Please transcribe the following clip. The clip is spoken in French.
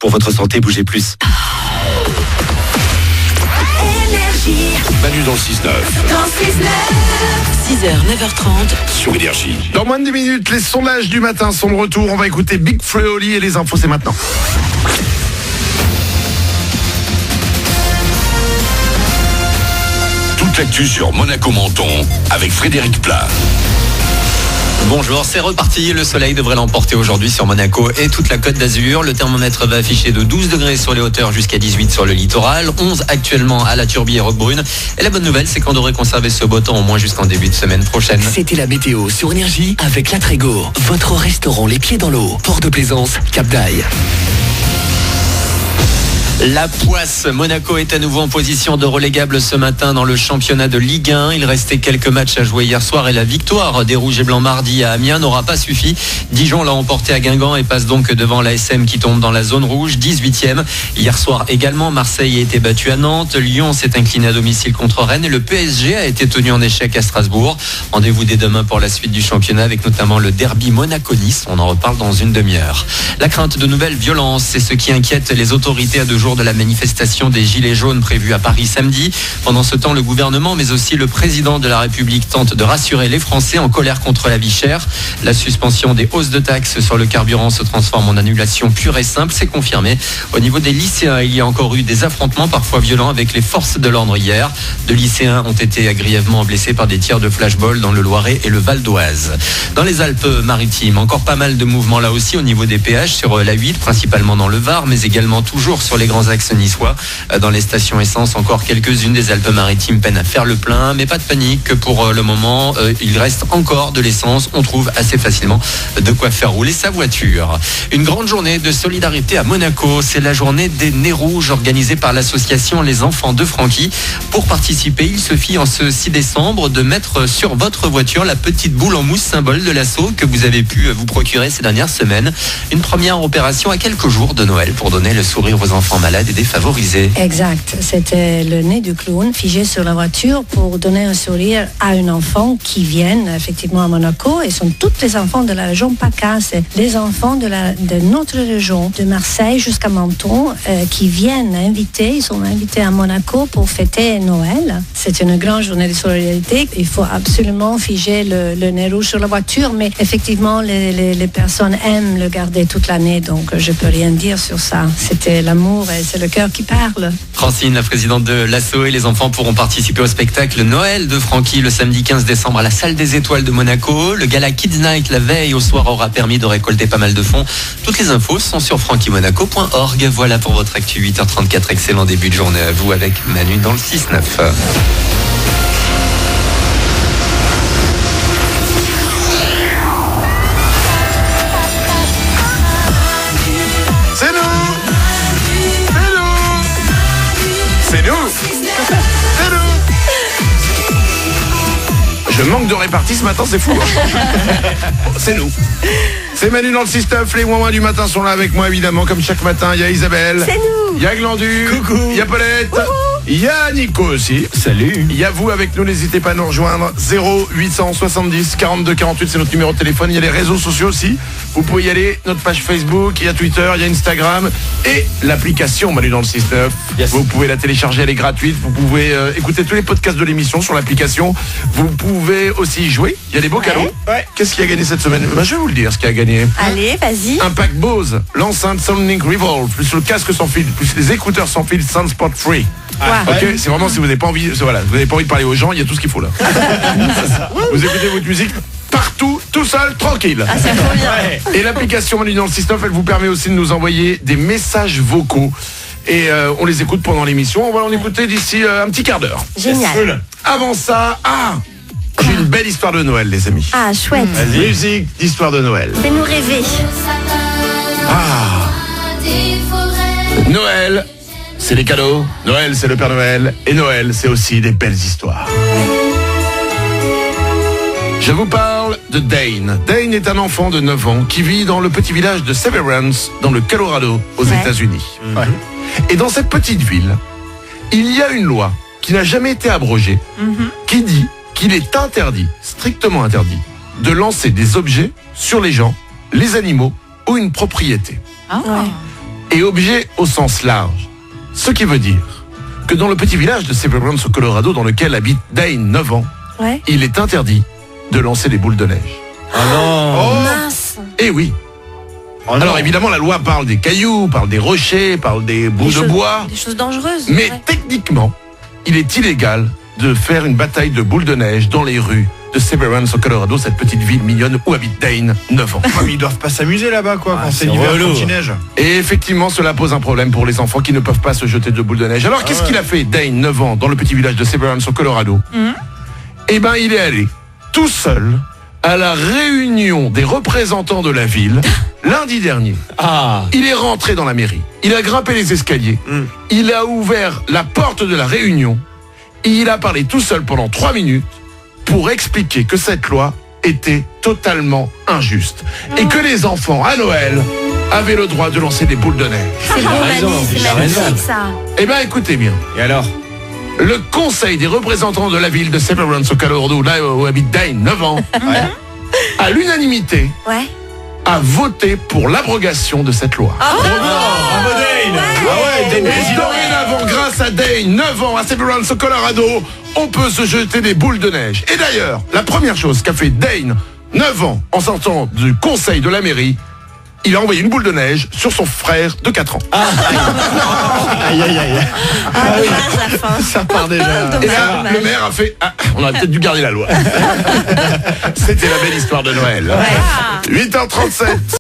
Pour votre santé, bougez plus. Manu dans le 6-9. 6h, 9h30 sur Énergie. Dans moins de 10 minutes, les sondages du matin sont de retour. On va écouter Big Flo et Oli et les infos, c'est maintenant. Toute l'actu sur Monaco-Menton avec Frédéric Plat. Bonjour, c'est reparti. Le soleil devrait l'emporter aujourd'hui sur Monaco et toute la Côte d'Azur. Le thermomètre va afficher de 12 degrés sur les hauteurs jusqu'à 18 sur le littoral, 11 actuellement à la Turbie et Roquebrune. Et la bonne nouvelle, c'est qu'on devrait conserver ce beau temps au moins jusqu'en début de semaine prochaine. C'était la météo sur Énergie avec l'Atrégo, votre restaurant les pieds dans l'eau. Port de Plaisance, Cap d'Aille. La Poisse, Monaco est à nouveau en position de relégable ce matin dans le championnat de Ligue 1. Il restait quelques matchs à jouer hier soir et la victoire des Rouges et Blancs mardi à Amiens n'aura pas suffi. Dijon l'a emporté à Guingamp et passe donc devant l'ASM qui tombe dans la zone rouge, 18e. Hier soir également, Marseille a été battu à Nantes, Lyon s'est incliné à domicile contre Rennes et le PSG a été tenu en échec à Strasbourg. Rendez-vous dès demain pour la suite du championnat avec notamment le derby Monaco-Nice. On en reparle dans une demi-heure. La crainte de nouvelles violences, c'est ce qui inquiète les autorités à 2 jours de la manifestation des Gilets jaunes prévue à Paris samedi. Pendant ce temps, le gouvernement, mais aussi le président de la République tentent de rassurer les Français en colère contre la vie chère. La suspension des hausses de taxes sur le carburant se transforme en annulation pure et simple, c'est confirmé. Au niveau des lycéens, il y a encore eu des affrontements parfois violents avec les forces de l'ordre hier. 2 lycéens ont été grièvement blessés par des tirs de flashball dans le Loiret et le Val d'Oise. Dans les Alpes-Maritimes, encore pas mal de mouvements là aussi au niveau des péages sur la 8, principalement dans le Var, mais également toujours sur les grands axes niçois. Dans les stations essence, encore quelques-unes des Alpes-Maritimes peinent à faire le plein, mais pas de panique pour le moment. Il reste encore de l'essence. On trouve assez facilement de quoi faire rouler sa voiture. Une grande journée de solidarité à Monaco. C'est la journée des Nez Rouges organisée par l'association Les Enfants de Francky. Pour participer, il suffit en ce 6 décembre de mettre sur votre voiture la petite boule en mousse symbole de l'asso que vous avez pu vous procurer ces dernières semaines. Une première opération à quelques jours de Noël pour donner le sourire aux enfants malades et défavorisés. Exact. C'était le nez du clown figé sur la voiture pour donner un sourire à un enfant qui viennent effectivement à Monaco et sont tous les enfants de la région PACA. C'est les enfants de notre région, de Marseille jusqu'à Menton, qui viennent inviter. Ils sont invités à Monaco pour fêter Noël. C'est une grande journée de solidarité. Il faut absolument figer le nez rouge sur la voiture, mais effectivement, les personnes aiment le garder toute l'année, donc je peux rien dire sur ça. C'était l'amour et c'est le cœur qui parle. Francine, la présidente de l'asso, et les enfants pourront participer au spectacle Noël de Francky le samedi 15 décembre à la Salle des Étoiles de Monaco. Le gala Kids Night la veille au soir aura permis de récolter pas mal de fonds. Toutes les infos sont sur frankymonaco.org. Voilà pour votre actu 8h34. Excellent début de journée à vous avec Manu dans le 6-9. Je manque de répartie ce matin, c'est fou. C'est nous. C'est Manu dans le 6-9. Les moins du matin sont là avec moi, évidemment, comme chaque matin. Il y a Isabelle. C'est nous. Il y a Glandu. Coucou. Il y a Paulette. Wouhou. Il y a Nico aussi. Salut. Il y a vous avec nous, n'hésitez pas à nous rejoindre. 0870 42 48, c'est notre numéro de téléphone. Il y a les réseaux sociaux aussi. Vous pouvez y aller. Notre page Facebook, il y a Twitter, il y a Instagram et l'application Manu dans le 6-9. Yes. Vous pouvez la télécharger, elle est gratuite. Vous pouvez écouter tous les podcasts de l'émission sur l'application. Vous pouvez aussi jouer. Il y a des beaux cadeaux. Ouais. Qu'est-ce qui a gagné cette semaine? Je vais vous le dire ce qui a gagné. Allez, vas-y. Un pack Bose, l'enceinte Soundlink Revolve, plus le casque sans fil, plus les écouteurs sans fil Soundspot Free. Ok, c'est vraiment si vous n'avez pas envie, voilà, vous n'avez pas envie de parler aux gens, il y a tout ce qu'il faut là. Vous écoutez votre musique partout, tout seul, tranquille. Ah, c'est trop bien. Ouais. Et l'application Manu dans le 6-9, elle vous permet aussi de nous envoyer des messages vocaux. Et on les écoute pendant l'émission. On va en écouter d'ici un petit quart d'heure. Génial. Avant ça, j'ai une belle histoire de Noël, les amis. Ah, chouette. Musique d'histoire de Noël. Fais-nous rêver. Noël, c'est les cadeaux. Noël, c'est le Père Noël. Et Noël, c'est aussi des belles histoires. Je vous parle de Dane. Dane est un enfant de 9 ans qui vit dans le petit village de Severance, dans le Colorado, aux États-Unis. Ouais. Et dans cette petite ville, il y a une loi qui n'a jamais été abrogée, qui dit qu'il est interdit, strictement interdit, de lancer des objets sur les gens, les animaux ou une propriété. Ah. Ouais. et objet au sens large. Ce qui veut dire que dans le petit village de Severance au Colorado dans lequel habite Dane, 9 ans, Ouais. il est interdit de lancer des boules de neige. Ah non. Mince. Eh oui. Oh non. Alors évidemment, la loi parle des cailloux, parle des rochers, parle des bouts de bois. Des choses dangereuses. Mais ouais. techniquement, il est illégal de faire une bataille de boules de neige dans les rues de Severance au Colorado, cette petite ville mignonne où habite Dane, 9 ans. Ah, mais ils doivent pas s'amuser là-bas, quoi, quand c'est c'est l'hiver, relou. quand il neige. Et effectivement, cela pose un problème pour les enfants qui ne peuvent pas se jeter de boules de neige. Alors qu'est-ce qu'il a fait, Dane, 9 ans, dans le petit village de Severance au Colorado? Eh ben, il est allé tout seul à la réunion des représentants de la ville lundi dernier. Ah. Il est rentré dans la mairie, il a grimpé les escaliers, il a ouvert la porte de la réunion et il a parlé tout seul pendant 3 minutes pour expliquer que cette loi était totalement injuste et que les enfants à Noël avaient le droit de lancer des boules de neige. C'est beau, raison, Manu, il c'est a raison. magnifique ça. Eh bien écoutez bien, Et alors? le conseil des représentants de la ville de Severance au Colorado, là où habite Dane, 9 ans, à l'unanimité, Ouais. a voté pour l'abrogation de cette loi. Bravo Dane. Ah ouais, Dane Et président. dorénavant, grâce à Dane, 9 ans, à Severance au Colorado, on peut se jeter des boules de neige. Et d'ailleurs, la première chose qu'a fait Dane, 9 ans, en sortant du conseil de la mairie, il a envoyé une boule de neige sur son frère de 4 ans. Aïe, aïe, aïe. Ah, dommage la fin. Ça part déjà. Et là, dommage. le maire a fait on aurait peut-être dû garder la loi. C'était la belle histoire de Noël. 8h37.